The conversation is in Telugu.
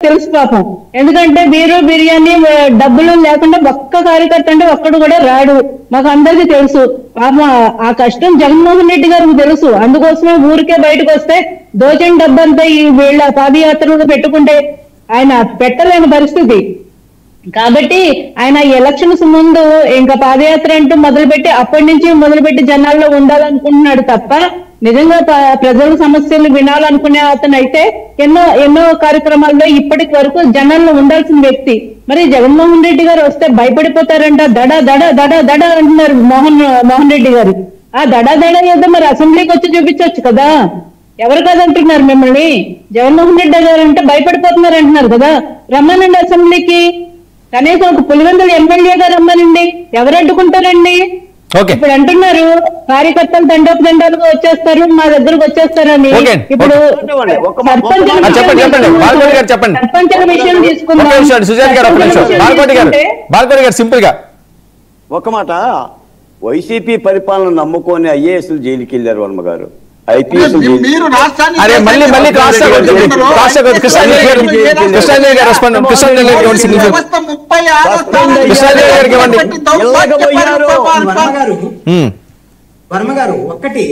తెలుసు పాపం. ఎందుకంటే బీరు బిర్యానీ డబ్బులు లేకుండా ఒక్క కార్యకర్త అంటే ఒక్కడు కూడా రాడు, మాకు అందరికీ తెలుసు. పాపం ఆ కష్టం జగన్మోహన్ రెడ్డి గారికి తెలుసు. అందుకోసమే ఊరికే బయటకు వస్తే దోచిన డబ్బంతా ఈ వీళ్ళ పాదయాత్రలు పెట్టుకుంటే ఆయన పెట్టలేని పరిస్థితి. కాబట్టి ఆయన ఎలక్షన్స్ ముందు ఇంకా పాదయాత్ర అంటూ మొదలుపెట్టి అప్పటి నుంచి మొదలుపెట్టి జనాల్లో ఉండాలనుకుంటున్నాడు తప్ప నిజంగా ప్రజల సమస్యలు వినాలనుకునే అతను అయితే ఎన్నో కార్యక్రమాల్లో ఇప్పటి వరకు జనాల్లో ఉండాల్సిన వ్యక్తి. మరి జగన్మోహన్ రెడ్డి గారు వస్తే భయపడిపోతారంట, దడ దడ దడ దడ అంటున్నారు మోహన్ రెడ్డి గారు. ఆ దడ దడ ఏదో మరి అసెంబ్లీకి వచ్చి చూపించవచ్చు కదా, ఎవరు కాదంటున్నారు మిమ్మల్ని? జగన్మోహన్ రెడ్డి గారు అంటే భయపడిపోతున్నారు అంటున్నారు కదా, రమ్మనండి అసెంబ్లీకి. కనీసం ఒక పులివెందుల ఎమ్మెల్యేగా రమ్మనండి, ఎవరు అడ్డుకుంటారండి? ఇప్పుడు అంటున్నారు కార్యకర్తలు దండోపదండాలుగా వచ్చేస్తారు, మా దగ్గరకు వచ్చేస్తారని. ఇప్పుడు సర్పంచుల విషయం తీసుకుందాం. సింపుల్ గా ఒక మాట, వైసీపీ పరిపాలన నమ్ముకొని ఐఏఎస్లు జైలుకి వెళ్ళారు వర్మ గారు, ఐపీఎస్ వర్మ గారు ఒక్కటి